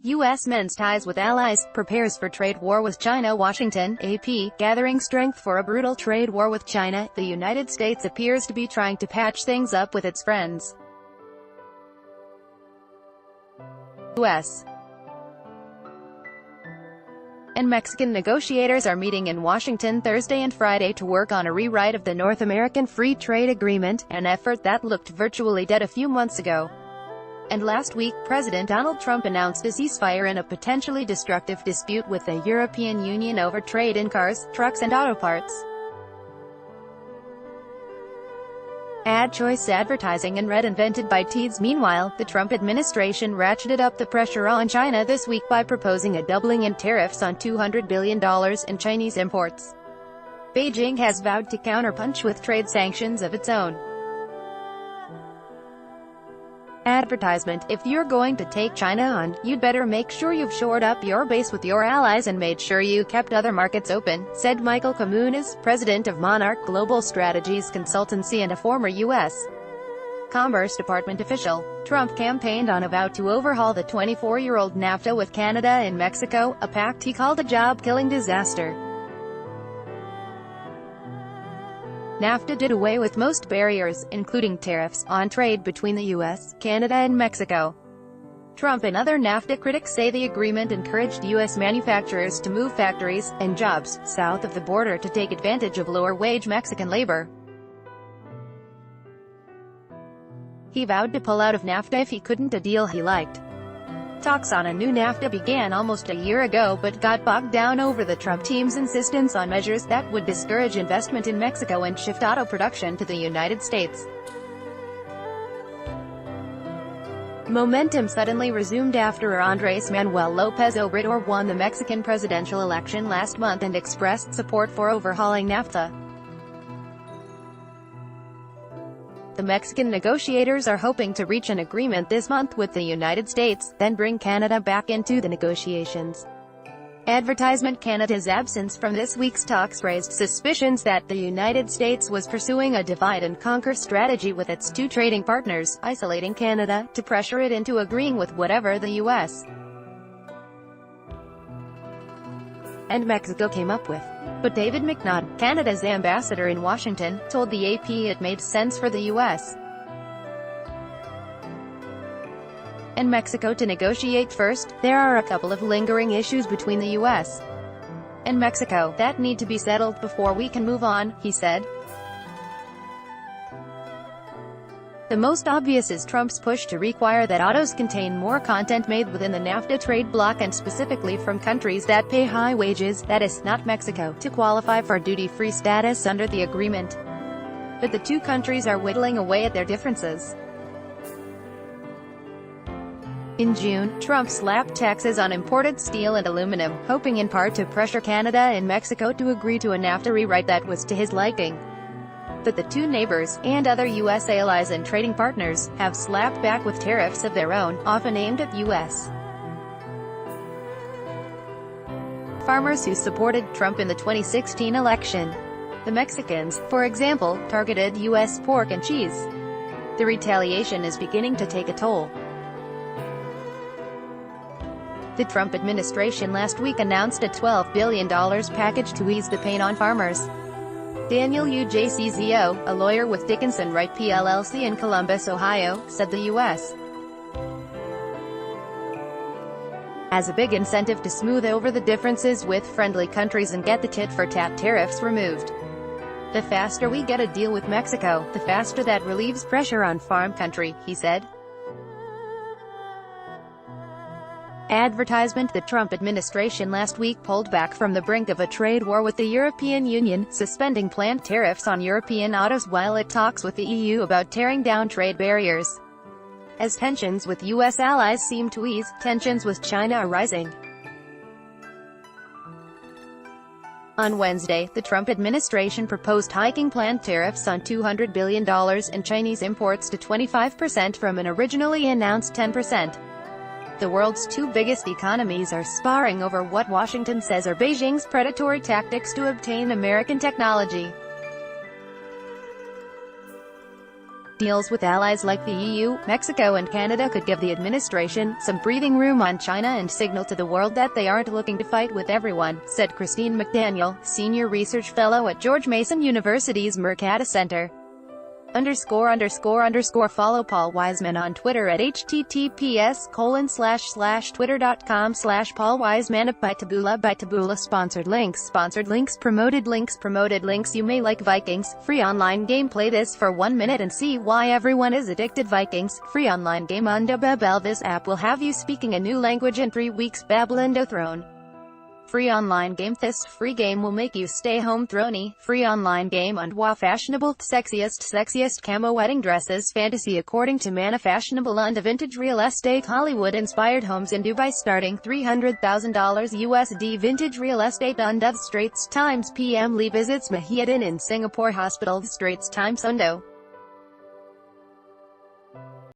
U.S. mends ties with allies, prepares for trade war with China. Washington, AP, gathering strength for a brutal trade war with China. The United States appears to be trying to patch things up with its friends. U.S. and Mexican negotiators are meeting in Washington Thursday and Friday to work on a rewrite of the North American Free Trade Agreement, an effort that looked virtually dead a few months ago. And last week, President Donald Trump announced a ceasefire in a potentially destructive dispute with the European Union over trade in cars, trucks and auto parts. Ad choice advertising and red invented by Teads. Meanwhile, the Trump administration ratcheted up the pressure on China this week by proposing a doubling in tariffs on $200 billion in Chinese imports. Beijing has vowed to counterpunch with trade sanctions of its own. Advertisement: if you're going to take China on, you'd better make sure you've shored up your base with your allies and made sure you kept other markets open, said Michael Comunas, president of Monarch Global Strategies Consultancy and a former U.S. Commerce Department official. Trump campaigned on a vow to overhaul the 24-year-old NAFTA with Canada and Mexico, a pact he called a job-killing disaster. NAFTA did away with most barriers, including tariffs, on trade between the U.S., Canada and Mexico. Trump and other NAFTA critics say the agreement encouraged U.S. manufacturers to move factories and jobs south of the border to take advantage of lower-wage Mexican labor. He vowed to pull out of NAFTA if he couldn't a deal he liked. Talks on a new NAFTA began almost a year ago but got bogged down over the Trump team's insistence on measures that would discourage investment in Mexico and shift auto production to the United States. Momentum suddenly resumed after Andrés Manuel López Obrador won the Mexican presidential election last month and expressed support for overhauling NAFTA. The Mexican negotiators are hoping to reach an agreement this month with the United States, then bring Canada back into the negotiations. Advertisement: Canada's absence from this week's talks raised suspicions that the United States was pursuing a divide-and-conquer strategy with its two trading partners, isolating Canada, to pressure it into agreeing with whatever the U.S. and Mexico came up with. But David McNaught, Canada's ambassador in Washington, told the AP it made sense for the U.S. and Mexico to negotiate first. There are a couple of lingering issues between the U.S. and Mexico that need to be settled before we can move on, he said. The most obvious is Trump's push to require that autos contain more content made within the NAFTA trade bloc and specifically from countries that pay high wages, that is, not Mexico, to qualify for duty-free status under the agreement. But the two countries are whittling away at their differences. In June, Trump slapped taxes on imported steel and aluminum, hoping in part to pressure Canada and Mexico to agree to a NAFTA rewrite that was to his liking. But the two neighbors, and other U.S. allies and trading partners, have slapped back with tariffs of their own, often aimed at U.S. farmers who supported Trump in the 2016 election. The Mexicans, for example, targeted U.S. pork and cheese. The retaliation is beginning to take a toll. The Trump administration last week announced a $12 billion package to ease the pain on farmers. Daniel Ujczo, a lawyer with Dickinson Wright PLLC in Columbus, Ohio, said the U.S. has a big incentive to smooth over the differences with friendly countries and get the tit-for-tat tariffs removed. The faster we get a deal with Mexico, the faster that relieves pressure on farm country, he said. Advertisement: the Trump administration last week pulled back from the brink of a trade war with the European Union, suspending planned tariffs on European autos while it talks with the EU about tearing down trade barriers. As tensions with U.S. allies seem to ease, tensions with China are rising. On Wednesday, the Trump administration proposed hiking planned tariffs on $200 billion in Chinese imports to 25% from an originally announced 10%. The world's two biggest economies are sparring over what Washington says are Beijing's predatory tactics to obtain American technology. Deals with allies like the EU, Mexico and Canada could give the administration some breathing room on China and signal to the world that they aren't looking to fight with everyone, said Christine McDaniel, senior research fellow at George Mason University's Mercatus Center. Follow Paul Wiseman on Twitter at https://twitter.com/Paul Wiseman. By Taboola. Sponsored links, promoted links. You may like Vikings, free online game. Play this for 1 minute and see why everyone is addicted. Vikings, free online game on Babel. This app will have you speaking a new language in 3 weeks. Babelando Throne. Free online game. This free game will make you stay home. Throny, free online game on WoW. Fashionable, sexiest camo wedding dresses. Fantasy according to Mana. Fashionable and vintage real estate. Hollywood-inspired homes in Dubai starting $300,000 USD. Vintage real estate on Straits Times. PM Lee visits Mahidin in Singapore. Hospital. Straits Times. Undo.